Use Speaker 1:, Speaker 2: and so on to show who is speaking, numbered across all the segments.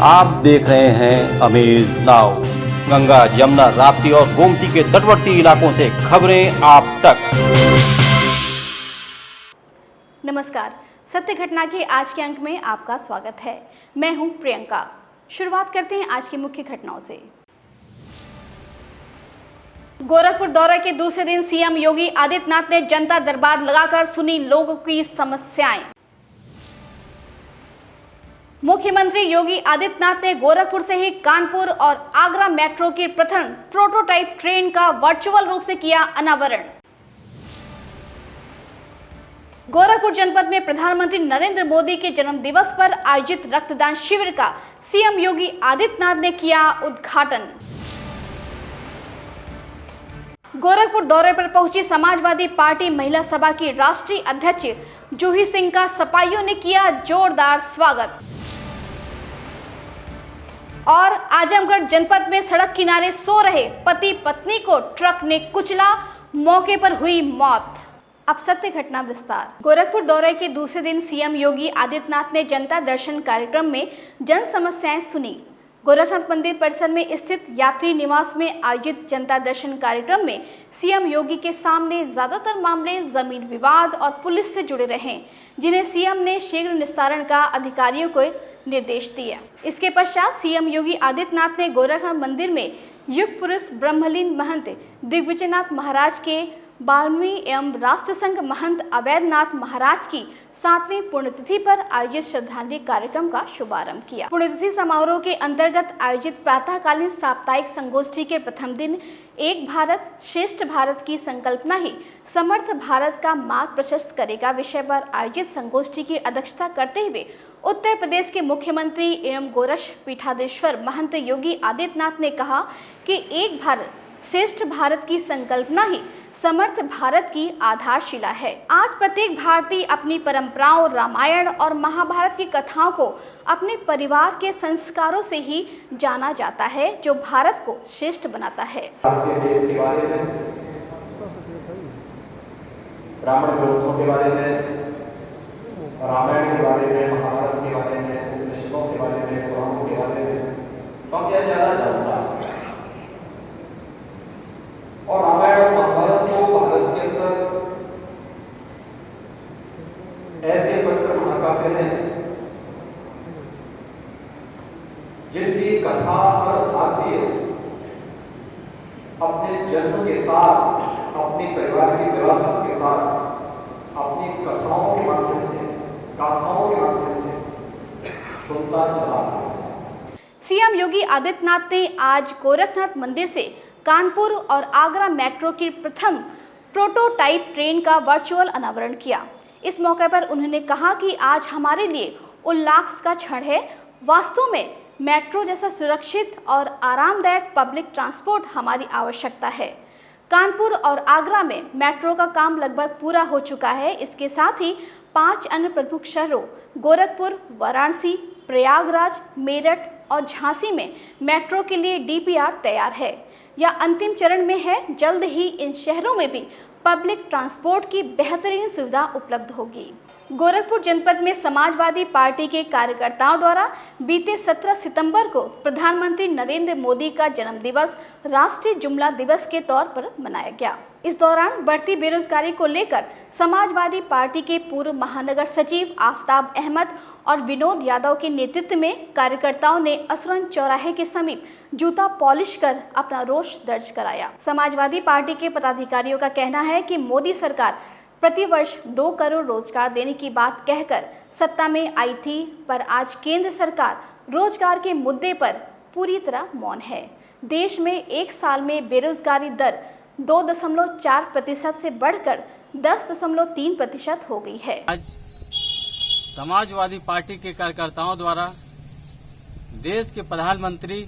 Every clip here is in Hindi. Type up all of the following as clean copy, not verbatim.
Speaker 1: आप देख रहे हैं अमेज नाउ। गंगा, यमुना, राप्ती और गोमती के तटवर्ती इलाकों से खबरें आप तक।
Speaker 2: नमस्कार, सत्य घटना के आज के अंक में आपका स्वागत है। मैं हूं प्रियंका। शुरुआत करते हैं आज की मुख्य घटनाओं से। गोरखपुर दौरे के दूसरे दिन सीएम योगी आदित्यनाथ ने जनता दरबार लगाकर सुनी लोगों की समस्याएं। मुख्यमंत्री योगी आदित्यनाथ ने गोरखपुर से ही कानपुर और आगरा मेट्रो की प्रथम प्रोटोटाइप ट्रेन का वर्चुअल रूप से किया अनावरण। गोरखपुर जनपद में प्रधानमंत्री नरेंद्र मोदी के जन्म दिवस पर आयोजित रक्तदान शिविर का सीएम योगी आदित्यनाथ ने किया उद्घाटन। गोरखपुर दौरे पर पहुंची समाजवादी पार्टी महिला सभा की राष्ट्रीय अध्यक्ष जूही सिंह का सपाइयों ने किया जोरदार स्वागत। और आजमगढ़ जनपद में सड़क किनारे सो रहे पति पत्नी को ट्रक ने कुचला, मौके पर हुई मौत। अब सत्य घटना विस्तार। गोरखपुर दौरे के दूसरे दिन सीएम योगी आदित्यनाथ ने जनता दर्शन कार्यक्रम में जन समस्याएं सुनी। गोरखनाथ मंदिर परिसर में स्थित यात्री निवास में आयोजित जनता दर्शन कार्यक्रम में सीएम योगी के सामने ज्यादातर मामले जमीन विवाद और पुलिस से जुड़े रहे, जिन्हें सीएम ने शीघ्र निस्तारण का अधिकारियों को निर्देश दिया। इसके पश्चात सीएम योगी आदित्यनाथ ने गोरखनाथ मंदिर में युग पुरुष ब्रह्मलीन महंत दिग्विजयनाथ महाराज के 12वीं एवं राष्ट्रसंघ महंत अवैधनाथ महाराज की 7वीं पुण्यतिथि पर आयोजित श्रद्धांजलि कार्यक्रम का शुभारंभ किया। पुण्यतिथि समारोह के अंतर्गत आयोजित प्रातःकालीन साप्ताहिक संगोष्ठी के प्रथम दिन एक भारत श्रेष्ठ भारत की संकल्पना ही समर्थ भारत का मार्ग प्रशस्त करेगा विषय पर आयोजित संगोष्ठी की अध्यक्षता करते हुए उत्तर प्रदेश के मुख्यमंत्री एवं गोरक्ष पीठाधीश्वर महंत योगी आदित्यनाथ ने कहा कि एक भारत श्रेष्ठ भारत की संकल्पना ही समर्थ भारत की आधारशिला है। आज प्रत्येक भारतीय अपनी परंपराओं, रामायण और महाभारत की कथाओं को अपने परिवार के संस्कारों से ही जाना जाता है, जो भारत को श्रेष्ठ बनाता है।
Speaker 3: ब्राह्मण ग्रंथों के बारे में, रामायण के बारे में, महाभारत के बारे में, उपनिषदों के बारे में, पुराणों के बारे में तो क्या ज्यादा जानता है। और रामायण और महाभारत को भारत के अंदर ऐसे पवित्र महाकाव्य हैं जिनकी कथा हर भारतीय अपने जन्म के साथ, अपने परिवार की विरासत के साथ, अपनी कथाओं के माध्यम से, गाथाओं के माध्यम से सुनता चला रहा है।
Speaker 2: सीएम योगी आदित्यनाथ ने आज गोरखनाथ मंदिर से कानपुर और आगरा मेट्रो की प्रथम प्रोटोटाइप ट्रेन का वर्चुअल अनावरण किया। इस मौके पर उन्होंने कहा कि आज हमारे लिए उल्लास का क्षण है। वास्तव में मेट्रो जैसा सुरक्षित और आरामदायक पब्लिक ट्रांसपोर्ट हमारी आवश्यकता है। कानपुर और आगरा में मेट्रो का काम लगभग पूरा हो चुका है। इसके साथ ही 5 अन्य प्रमुख शहरों गोरखपुर, वाराणसी, प्रयागराज, मेरठ और झांसी में मेट्रो के लिए डीपीआर तैयार है या अंतिम चरण में है। जल्द ही इन शहरों में भी पब्लिक ट्रांसपोर्ट की बेहतरीन सुविधा उपलब्ध होगी। गोरखपुर जनपद में समाजवादी पार्टी के कार्यकर्ताओं द्वारा बीते 17 सितंबर को प्रधानमंत्री नरेंद्र मोदी का जन्म दिवस राष्ट्रीय जुमला दिवस के तौर पर मनाया गया। इस दौरान बढ़ती बेरोजगारी को लेकर समाजवादी पार्टी के पूर्व महानगर सचिव आफताब अहमद और विनोद यादव के नेतृत्व में कार्यकर्ताओं ने असरन चौराहे के समीप जूता पॉलिश कर अपना रोष दर्ज कराया। समाजवादी पार्टी के पदाधिकारियों का कहना है कि मोदी सरकार प्रतिवर्ष 2 करोड़ रोजगार देने की बात कहकर सत्ता में आई थी, पर आज केंद्र सरकार रोजगार के मुद्दे पर पूरी तरह मौन है। देश में एक साल में बेरोजगारी दर 2.4% से बढ़कर 10.3% हो गई है।
Speaker 4: आज समाजवादी पार्टी के कार्यकर्ताओं द्वारा देश के प्रधानमंत्री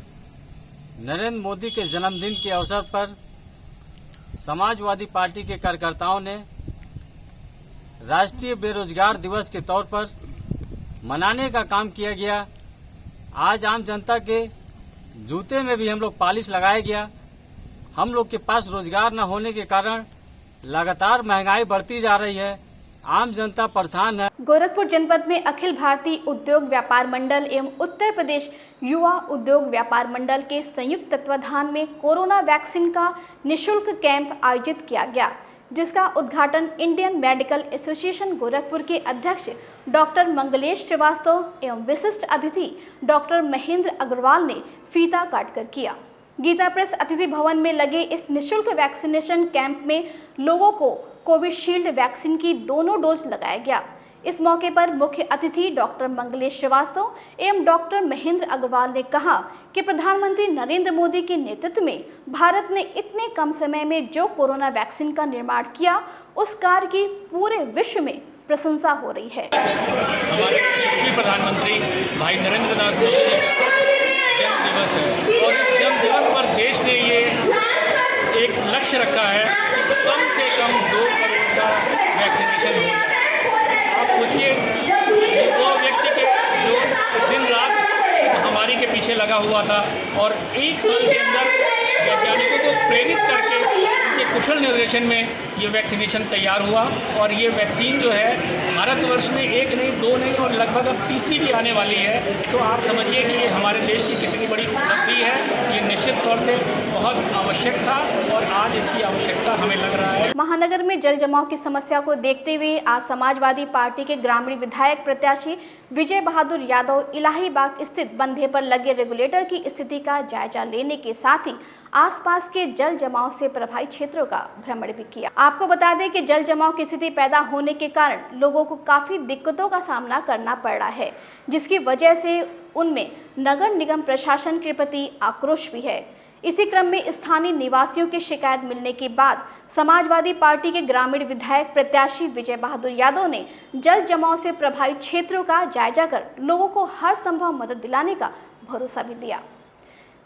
Speaker 4: नरेंद्र मोदी के जन्मदिन के अवसर पर समाजवादी पार्टी के कार्यकर्ताओं ने राष्ट्रीय बेरोजगार दिवस के तौर पर मनाने का काम किया गया। आज आम जनता के जूते में भी हम लोग पॉलिश लगाया गया। हम लोग के पास रोजगार न होने के कारण लगातार महंगाई बढ़ती जा रही है। आम जनता परेशान है।
Speaker 2: गोरखपुर जनपद में अखिल भारतीय उद्योग व्यापार मंडल एवं उत्तर प्रदेश युवा उद्योग व्यापार मंडल के संयुक्त तत्वाधान में कोरोना वैक्सीन का निःशुल्क कैंप आयोजित किया गया, जिसका उद्घाटन इंडियन मेडिकल एसोसिएशन गोरखपुर के अध्यक्ष डॉक्टर मंगलेश श्रीवास्तव एवं विशिष्ट अतिथि डॉक्टर महेंद्र अग्रवाल ने फीता काटकर किया। गीता प्रेस अतिथि भवन में लगे इस निःशुल्क वैक्सीनेशन कैंप में लोगों को कोविशील्ड वैक्सीन की दोनों डोज लगाया गया। इस मौके पर मुख्य अतिथि डॉक्टर मंगलेश श्रीवास्तव एवं डॉक्टर महेंद्र अग्रवाल ने कहा कि प्रधानमंत्री नरेंद्र मोदी के नेतृत्व में भारत ने इतने कम समय में जो कोरोना वैक्सीन का निर्माण किया, उस कार्य की पूरे विश्व में प्रशंसा हो रही है।
Speaker 5: हमारे यशस्वी प्रधानमंत्री भाई नरेंद्र दास मोदी जी का जन्म दिवस है और इस जन्म दिवस पर देश ने ये एक लक्ष्य रखा है कि कम से कम 2 करोड़ का वैक्सीनेशन हो जाए। आप सोचिए, वो व्यक्ति के जो दिन रात महामारी के पीछे लगा हुआ था और 1 साल के अंदर वैज्ञानिकों को प्रेरित करके उनके कुशल निर्देशन में ये वैक्सीनेशन तैयार हुआ और ये वैक्सीन जो है भारतवर्ष में 1 नहीं 2 नहीं और लगभग अब तीसरी भी आने वाली है। तो आप समझिए कि ये हमारे देश की कितनी बड़ी उपलब्धि है। ये निश्चित तौर से बहुत आवश्यक था और आज इसकी आवश्यकता हमें लग रहा है।
Speaker 2: महानगर में जल जमाव की समस्या को देखते हुए आज समाजवादी पार्टी के ग्रामीण विधायक प्रत्याशी विजय बहादुर यादव इलाहीबाग स्थित बंधे पर लगे रेगुलेटर की स्थिति का जायजा लेने के साथ ही आसपास के जल जमाव से प्रभावित क्षेत्रों का भ्रमण भी किया। आपको बता दें कि जल जमाव की स्थिति पैदा होने के कारण लोगों को काफी दिक्कतों का सामना करना पड़ रहा है, जिसकी वजह से उनमें नगर निगम प्रशासन के प्रति आक्रोश भी है। इसी क्रम में स्थानीय निवासियों की शिकायत मिलने के बाद समाजवादी पार्टी के ग्रामीण विधायक प्रत्याशी विजय बहादुर यादव ने जल जमाव से प्रभावित क्षेत्रों का जायजा कर लोगों को हर संभव मदद दिलाने का भरोसा भी दिया।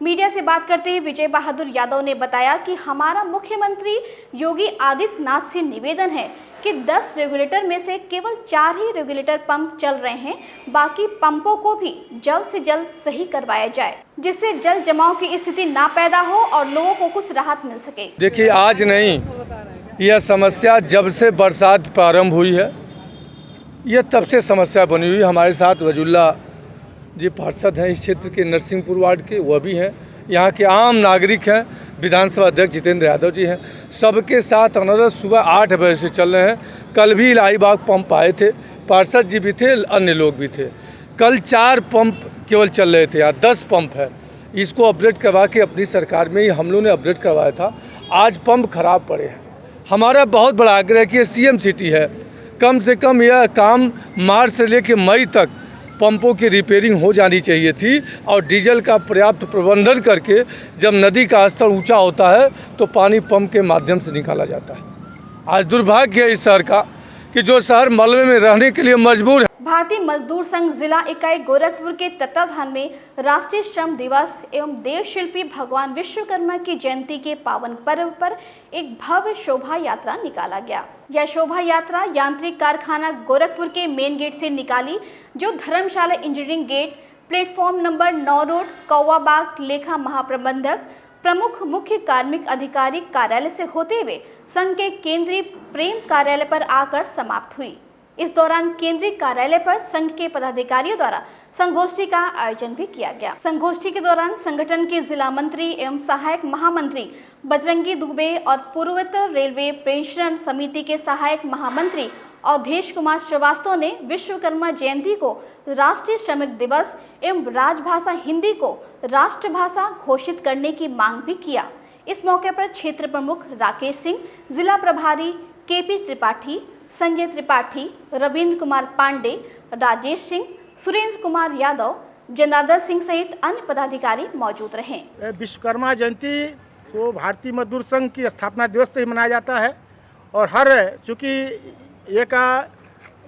Speaker 2: मीडिया से बात करते हुए विजय बहादुर यादव ने बताया कि हमारा मुख्यमंत्री योगी आदित्यनाथ से निवेदन है कि 10 रेगुलेटर में से केवल 4 ही रेगुलेटर पंप चल रहे हैं, बाकी पंपों को भी जल्द से जल्द सही करवाया जाए, जिससे जल जमाव की स्थिति ना पैदा हो और लोगों को कुछ राहत मिल सके।
Speaker 6: देखिए, आज नहीं, यह समस्या जब से बरसात प्रारंभ हुई है, यह तब से समस्या बनी हुई। हमारे साथ वजुल्ला जी पार्षद हैं इस क्षेत्र के, नरसिंहपुर वार्ड के, वह भी हैं, यहाँ के आम नागरिक हैं, विधानसभा अध्यक्ष जितेंद्र यादव जी हैं, सबके साथ अनवरत सुबह 8 बजे से चल रहे हैं। कल भी इलाहीबाग पंप आए थे, पार्षद जी भी थे, अन्य लोग भी थे। कल 4 पंप केवल चल रहे थे, यहाँ 10 पंप है। इसको अपडेट करवा के अपनी सरकार में ही हम लोगों ने अपडेट करवाया था। आज पंप खराब पड़े हैं। हमारा बहुत बड़ा आग्रह है कि सीएम सिटी है, कम से कम यह काम मार्च से लेकर मई तक पंपों की रिपेयरिंग हो जानी चाहिए थी और डीजल का पर्याप्त प्रबंधन करके जब नदी का स्तर ऊंचा होता है तो पानी पंप के माध्यम से निकाला जाता है। आज दुर्भाग्य है इस शहर का कि जो शहर मलबे में रहने के लिए मजबूर है।
Speaker 2: भारतीय मजदूर संघ जिला इकाई गोरखपुर के तत्वाधान में राष्ट्रीय श्रम दिवस एवं देव शिल्पी भगवान विश्वकर्मा की जयंती के पावन पर्व पर एक भव्य शोभा यात्रा निकाला गया। यह शोभा यात्रा यांत्रिक कारखाना गोरखपुर के मेन गेट से निकाली, जो Dharamshala engineering gate, platform number 9 road, Kauwa Bagh लेखा महाप्रबंधक प्रमुख मुख्य कार्मिक अधिकारी कार्यालय से होते हुए संघ के केंद्रीय प्रेम कार्यालय पर आकर समाप्त हुई। इस दौरान केंद्रीय कार्यालय पर संघ के पदाधिकारियों द्वारा संगोष्ठी का आयोजन भी किया गया। संगोष्ठी के दौरान संगठन के जिला मंत्री एवं सहायक महामंत्री बजरंगी दुबे और पूर्वोत्तर रेलवे पेंशन समिति के सहायक महामंत्री अवधेश कुमार श्रीवास्तव ने विश्वकर्मा जयंती को राष्ट्रीय श्रमिक दिवस एवं राजभाषा हिंदी को राष्ट्रभाषा घोषित करने की मांग भी किया। इस मौके पर क्षेत्र प्रमुख राकेश सिंह, जिला प्रभारी केपी त्रिपाठी, संजय त्रिपाठी, रविंद्र कुमार पांडे, राजेश सिंह, सुरेंद्र कुमार यादव, जनार्दन सिंह सहित अन्य पदाधिकारी मौजूद रहे।
Speaker 7: विश्वकर्मा जयंती को भारतीय मजदूर संघ की स्थापना दिवस से ही मनाया जाता है और चूँकि एक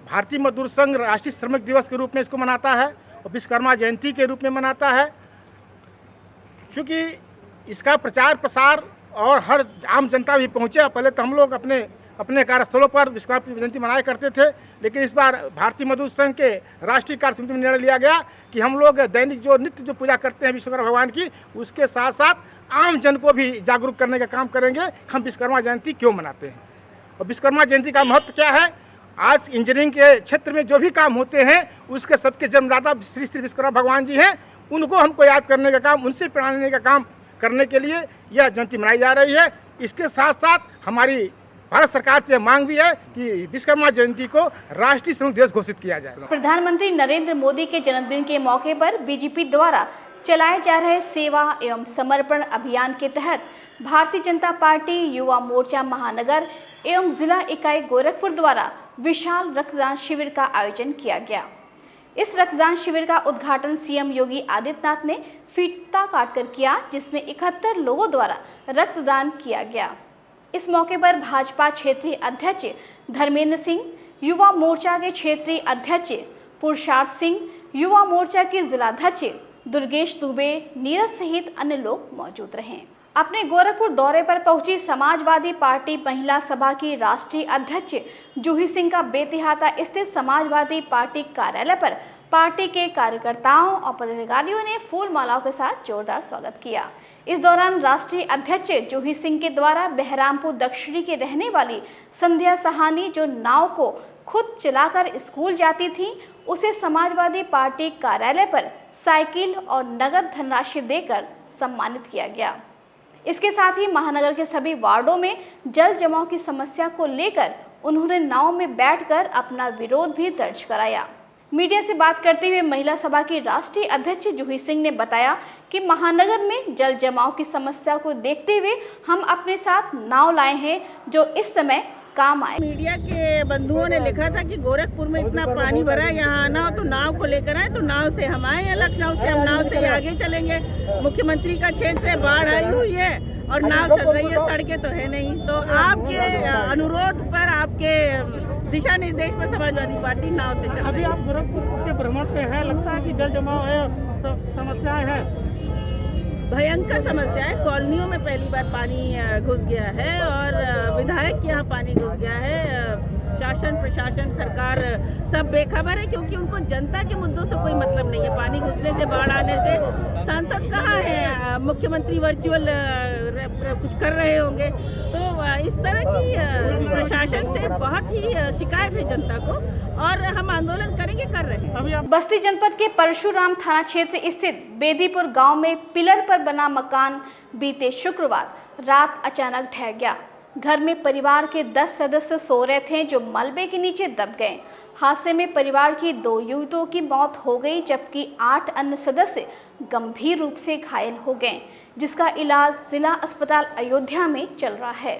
Speaker 7: भारतीय मजदूर संघ राष्ट्रीय श्रमिक दिवस के रूप में इसको मनाता है और विश्वकर्मा जयंती के रूप में मनाता है। क्योंकि इसका प्रचार प्रसार और हर आम जनता भी पहुँचे। पहले तो हम लोग अपने कार्यस्थलों पर विश्वकर्मा जयंती मनाया करते थे, लेकिन इस बार भारतीय मजदूर संघ के राष्ट्रीय कार्य समिति में निर्णय लिया गया कि हम लोग दैनिक जो नित्य जो पूजा करते हैं विश्वकर्मा भगवान की, उसके साथ साथ आम जन को भी जागरूक करने का काम करेंगे। हम विश्वकर्मा जयंती क्यों मनाते हैं और विश्वकर्मा जयंती का महत्व क्या है। आज इंजीनियरिंग के क्षेत्र में जो भी काम होते हैं उसके सबके जन्मदाता श्री श्री विश्वकर्मा भगवान जी हैं। उनको हमको याद करने का काम, उनसे प्रेरणा लेने का काम करने के लिए यह जयंती मनाई जा रही है। इसके साथ साथ हमारी भारत सरकार से मांग भी है कि विश्वकर्मा जयंती को राष्ट्रीय श्रमिक दिवस घोषित किया जाए।
Speaker 2: प्रधानमंत्री नरेंद्र मोदी के जन्मदिन के मौके पर बीजेपी द्वारा चलाए जा रहे सेवा एवं समर्पण अभियान के तहत भारतीय जनता पार्टी युवा मोर्चा महानगर एवं जिला इकाई गोरखपुर द्वारा विशाल रक्तदान शिविर का आयोजन किया गया। इस रक्तदान शिविर का उद्घाटन सीएम योगी आदित्यनाथ ने फीता काटकर किया, जिसमें 71 लोगों द्वारा रक्तदान किया गया। इस मौके पर भाजपा क्षेत्रीय अध्यक्ष धर्मेंद्र सिंह, युवा मोर्चा के क्षेत्रीय अध्यक्ष पुरुषार्थ सिंह, युवा मोर्चा के जिलाध्यक्ष दुर्गेश दुबे, नीरज सहित अन्य लोग मौजूद रहे। अपने गोरखपुर दौरे पर पहुंची समाजवादी पार्टी महिला सभा की राष्ट्रीय अध्यक्ष जूही सिंह का बेतिहाता स्थित समाजवादी पार्टी कार्यालय पर पार्टी के कार्यकर्ताओं और पदाधिकारियों ने फूल मालाओं के साथ जोरदार स्वागत किया। इस दौरान राष्ट्रीय अध्यक्ष जूही सिंह के द्वारा बहरामपुर दक्षिणी के रहने वाली संध्या सहानी, जो नाव को खुद चलाकर स्कूल जाती थी, उसे समाजवादी पार्टी कार्यालय पर साइकिल और नगद धनराशि देकर सम्मानित किया गया। इसके साथ ही महानगर के सभी वार्डों में जल जमाव की समस्या को लेकर उन्होंने नाव में बैठकर अपना विरोध भी दर्ज कराया। मीडिया से बात करते हुए महिला सभा की राष्ट्रीय अध्यक्ष जूही सिंह ने बताया कि महानगर में जल जमाव की समस्या को देखते हुए हम अपने साथ नाव लाए हैं, जो इस समय काम आए।
Speaker 8: मीडिया के बंधुओं ने लिखा था कि गोरखपुर में इतना पानी भरा है, यहाँ आना हो तो नाव को लेकर आए, तो नाव से हम आए हैं लखनऊ से, हम नाव से आगे चलेंगे। मुख्यमंत्री का क्षेत्र है, बाढ़ आई हुई है और नाव चल रही है, सड़कें तो है नहीं। तो आपके अनुरोध पर, आपके दिशा निर्देश पर समाजवादी पार्टी नाव से चल।
Speaker 7: अभी आप गोरखपुर के भ्रमण पे है, लगता है कि जल जमाव है, तो समस्याएं हैं,
Speaker 8: भयंकर समस्या है। कॉलोनियों में पहली बार पानी घुस गया है और विधायक के यहाँ पानी घुस गया है। शासन प्रशासन सरकार सब बेखबर है, क्योंकि उनको जनता के मुद्दों से कोई मतलब नहीं है। पानी घुसने से, बाढ़ आने से सांसद कहाँ है? मुख्यमंत्री वर्चुअल कुछ कर रहे होंगे। तो इस तरह की प्रशासन से बहुत ही शिकायत है जनता को, और हम आंदोलन करेंगे, कर रहे हैं।
Speaker 2: बस्ती जनपद के परशुराम थाना क्षेत्र स्थित बेदीपुर गांव में पिलर पर बना मकान बीते शुक्रवार रात अचानक ढह गया। घर में परिवार के 10 सदस्य सो रहे थे, जो मलबे के नीचे दब गए। हादसे में परिवार की 2 युवतियों की मौत हो गई, जबकि 8 अन्य सदस्य गंभीर रूप से घायल हो गए, जिसका इलाज जिला अस्पताल अयोध्या में चल रहा है।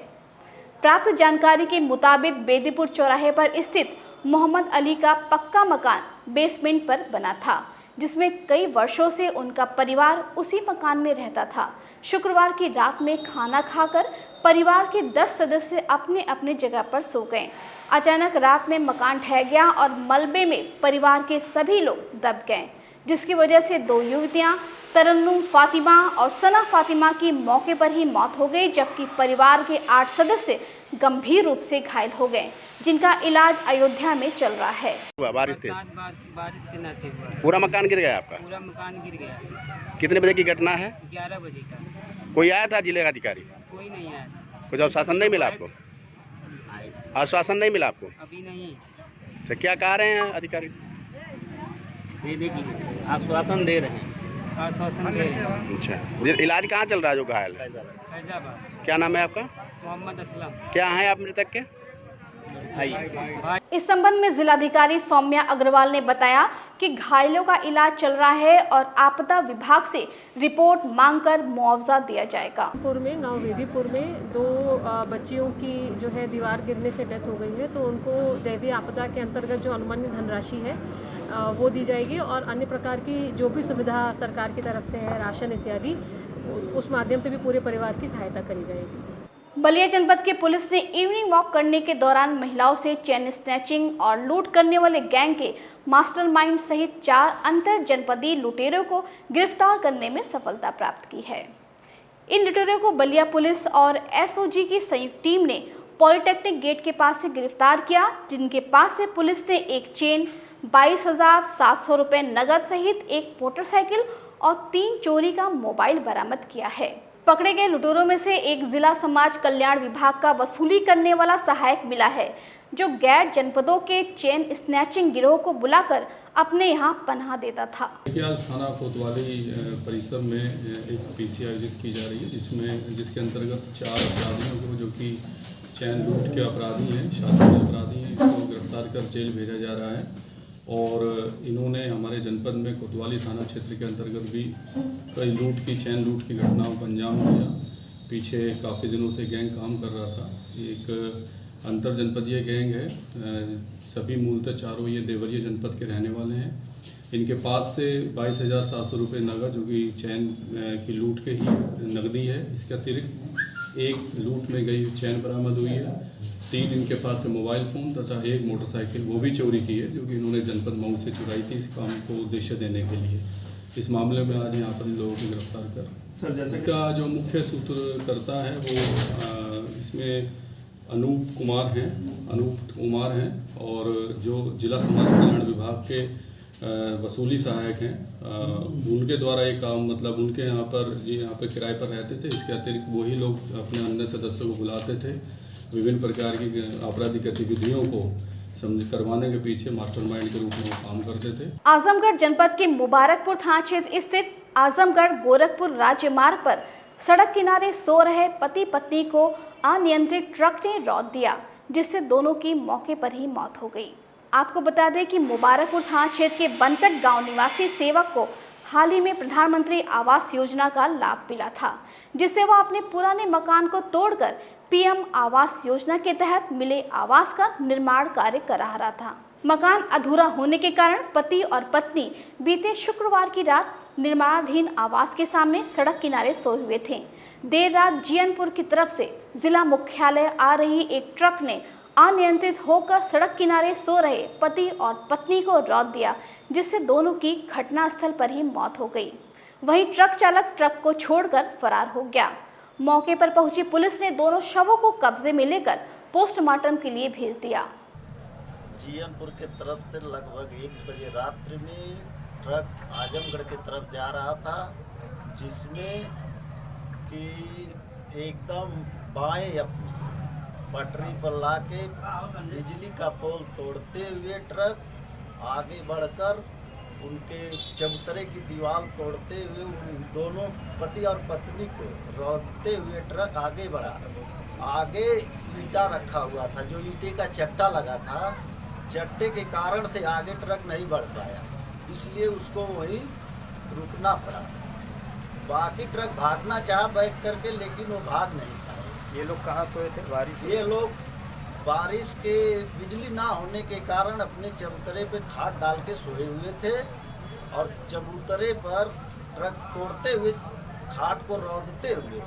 Speaker 2: प्राप्त जानकारी के मुताबिक बेदीपुर चौराहे पर स्थित मोहम्मद अली का पक्का मकान बेसमेंट पर बना था, जिसमें कई वर्षों से उनका परिवार उसी मकान में रहता था। शुक्रवार की रात में खाना खाकर परिवार के 10 सदस्य अपने अपने जगह पर सो गए। अचानक रात में मकान ढह गया और मलबे में परिवार के सभी लोग दब गए, जिसकी वजह से 2 युवतियां तरन्नुम फातिमा और सना फातिमा की मौके पर ही मौत हो गई, जबकि परिवार के 8 सदस्य गंभीर रूप से घायल हो गए, जिनका इलाज अयोध्या में चल रहा है।
Speaker 9: बारिश
Speaker 10: के नाते
Speaker 9: पूरा मकान गिर गया आपका?
Speaker 10: पूरा मकान गिर गया।
Speaker 9: कितने बजे की घटना है?
Speaker 10: 11 बजे का।
Speaker 9: कोई आया था जिले का अधिकारी?
Speaker 10: कोई नहीं आया।
Speaker 9: कुछ आश्वासन नहीं मिला आपको? आश्वासन नहीं मिला आपको?
Speaker 10: अभी नहीं।
Speaker 9: अच्छा, क्या कह रहे हैं अधिकारी?
Speaker 10: आश्वासन दे रहे हैं। आश्वासन दे रहे हैं।
Speaker 9: अच्छा, इलाज कहाँ चल रहा है जो घायल?
Speaker 10: फैजाबाद।
Speaker 9: क्या नाम है आपका?
Speaker 10: मोहम्मद असलम।
Speaker 9: क्या है आप मृतक के?
Speaker 2: इस संबंध में जिलाधिकारी सौम्या अग्रवाल ने बताया कि घायलों का इलाज चल रहा है और आपदा विभाग से रिपोर्ट मांगकर मुआवजा दिया जाएगा।
Speaker 11: गांव वेदीपुर में 2 बच्चियों की जो है दीवार गिरने से डेथ हो गई है, तो उनको दैवीय आपदा के अंतर्गत जो अनुमानित धनराशि है वो दी जाएगी, और अन्य प्रकार की जो भी सुविधा सरकार की तरफ से है, राशन इत्यादि, उस माध्यम से भी पूरे परिवार की सहायता करी जाएगी।
Speaker 2: बलिया जनपद की पुलिस ने इवनिंग वॉक करने के दौरान महिलाओं से चेन स्नैचिंग और लूट करने वाले गैंग के मास्टरमाइंड सहित 4 अंतर जनपदीय लुटेरों को गिरफ्तार करने में सफलता प्राप्त की है। इन लुटेरों को बलिया पुलिस और एसओजी की संयुक्त टीम ने पॉलिटेक्निक गेट के पास से गिरफ्तार किया, जिनके पास से पुलिस ने एक चेन, 22,700 रुपये नगद सहित एक मोटरसाइकिल और 3 चोरी का मोबाइल बरामद किया है। पकड़े गए लुटेरों में से एक जिला समाज कल्याण विभाग का वसूली करने वाला सहायक मिला है, जो गैर जनपदों के चेन स्नैचिंग गिरोह को बुलाकर अपने यहाँ पनाह देता था।
Speaker 12: आज थाना कोतवाली परिसर में एक पीसी आयोजित की जा रही है, जिसके अंतर्गत 4 अपराधियों को, जो कि चैन लूट के अपराधी हैं, शातिर अपराधी हैं, इसको गिरफ्तार कर जेल भेजा जा रहा है। और इन्होंने हमारे जनपद में कोतवाली थाना क्षेत्र के अंतर्गत भी कई चैन लूट की घटनाओं को अंजाम दिया। पीछे काफ़ी दिनों से गैंग काम कर रहा था। एक अंतर जनपदीय गैंग है। सभी मूलतः चारों ये देवरिया जनपद के रहने वाले हैं। इनके पास से 22,700 रुपये नगद, जो कि चैन की लूट के ही नकदी है। इसके अतिरिक्त एक लूट में गई चैन बरामद हुई है। 3 इनके पास से मोबाइल फ़ोन तथा एक मोटरसाइकिल वो भी चोरी की है, जो कि इन्होंने जनपद मऊ से चुराई थी, इस काम को उद्देश्य देने के लिए। इस मामले में आज यहाँ पर इन लोगों को गिरफ्तार कर सर, जैसे का जो मुख्य सूत्रकर्ता है वो इसमें अनूप कुमार हैं और जो जिला समाज कल्याण विभाग के वसूली सहायक हैं, उनके द्वारा ये काम, मतलब उनके यहाँ पर किराए पर रहते थे। इसके अतिरिक्त वही लोग अपने अन्य सदस्यों को बुलाते थे, विभिन्न प्रकार की आपराधिक गतिविधियों को करवाने के पीछे मास्टरमाइंड के रूप में वो काम करते थे।
Speaker 2: आजमगढ़ जनपद के मुबारकपुर थाना क्षेत्र स्थित आजमगढ़ गोरखपुर राज्य मार्ग पर सड़क किनारे सो रहे पति पत्नी को अनियंत्रित ट्रक ने रौंद दिया, जिससे दोनों की मौके पर ही मौत हो गई। आपको बता दें कि मुबारकपुर थाना क्षेत्र के बनकट गांव निवासी सेवक को हाल ही में प्रधानमंत्री आवास योजना का लाभ मिला था, जिससे वह अपने पुराने मकान को तोड़कर पीएम आवास योजना के तहत मिले आवास का निर्माण कार्य करा रहा था। मकान अधूरा होने के कारण पति और पत्नी बीते शुक्रवार की रात निर्माणाधीन आवास के सामने सड़क किनारे सोए हुए थे। देर रात जीयनपुर की तरफ से जिला मुख्यालय आ रही एक ट्रक ने अनियंत्रित होकर सड़क किनारे सो रहे पति और पत्नी को रौंद दिया, जिससे दोनों की घटनास्थल पर ही मौत हो गई। वहीं ट्रक चालक ट्रक को छोड़कर फरार हो गया। मौके पर पहुंची पुलिस ने दोनों शवों को कब्जे में लेकर पोस्टमार्टम के लिए भेज दिया।
Speaker 13: जीयनपुर के तरफ से लगभग 1 बजे रात्रि में ट्रक आजमगढ़ की तरफ जा रहा था, जिसमें कि एकदम बाएं पटरी पर लाके बिजली का पोल तोड़ते हुए ट्रक आगे बढ़कर उनके चबूतरे की दीवार तोड़ते हुए उन दोनों पति और पत्नी को रौंदते हुए ट्रक आगे बढ़ा। आगे ईंटा रखा हुआ था, जो ईंटे का चट्टा लगा था, चट्टे के कारण से आगे ट्रक नहीं बढ़ पाया, इसलिए उसको वहीं रुकना पड़ा। बाकी ट्रक भागना चाहा बैक करके, लेकिन वो भाग नहीं पाए।
Speaker 7: ये लोग कहाँ सोए थे?
Speaker 13: ये लोग बारिश के बिजली ना होने के कारण अपने चबूतरे पे खाट डाल के सोए हुए थे और चबूतरे पर ट्रक तोड़ते हुए खाट को रौंदते हुए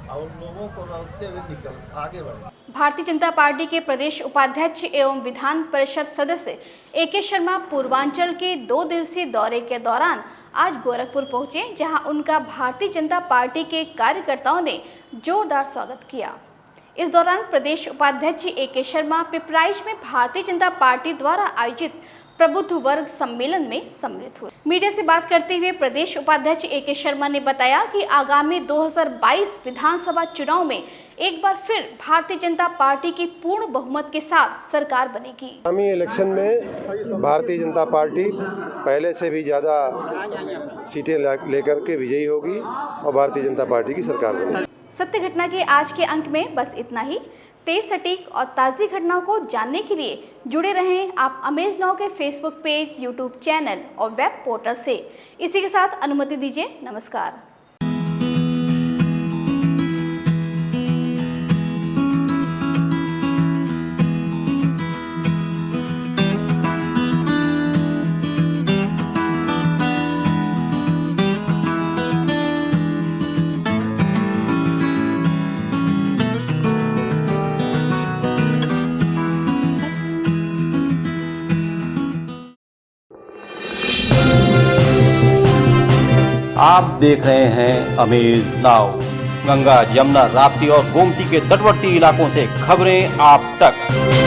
Speaker 13: और लोगों को रौंदते हुए निकल आगे बढ़े।
Speaker 2: भारतीय जनता पार्टी के प्रदेश उपाध्यक्ष एवं विधान परिषद सदस्य AK शर्मा पूर्वांचल के 2 दिवसीय दौरे के दौरान आज गोरखपुर पहुंचे, जहां उनका भारतीय जनता पार्टी के कार्यकर्ताओं ने जोरदार स्वागत किया। इस दौरान प्रदेश उपाध्यक्ष AK शर्मा पिपराइच में भारतीय जनता पार्टी द्वारा आयोजित प्रबुद्ध वर्ग सम्मेलन में सम्मिलित हुए। मीडिया से बात करते हुए प्रदेश उपाध्यक्ष AK शर्मा ने बताया कि आगामी 2022 विधानसभा चुनाव में एक बार फिर भारतीय जनता पार्टी की पूर्ण बहुमत के साथ सरकार बनेगी।
Speaker 14: आगामी इलेक्शन में भारतीय जनता पार्टी पहले से भी ज़्यादा सीटें लेकर के विजयी होगी और भारतीय जनता पार्टी की सरकार बनेगी।
Speaker 2: सत्य घटना के आज के अंक में बस इतना ही। तेज, सटीक और ताज़ी घटनाओं को जानने के लिए जुड़े रहें आप अमेज नाउ के फेसबुक पेज, यूट्यूब चैनल और वेब पोर्टल से। इसी के साथ अनुमति दीजिए। नमस्कार।
Speaker 1: आप देख रहे हैं अमेज नाउ। गंगा, यमुना, राप्ती और गोमती के तटवर्ती इलाकों से खबरें आप तक।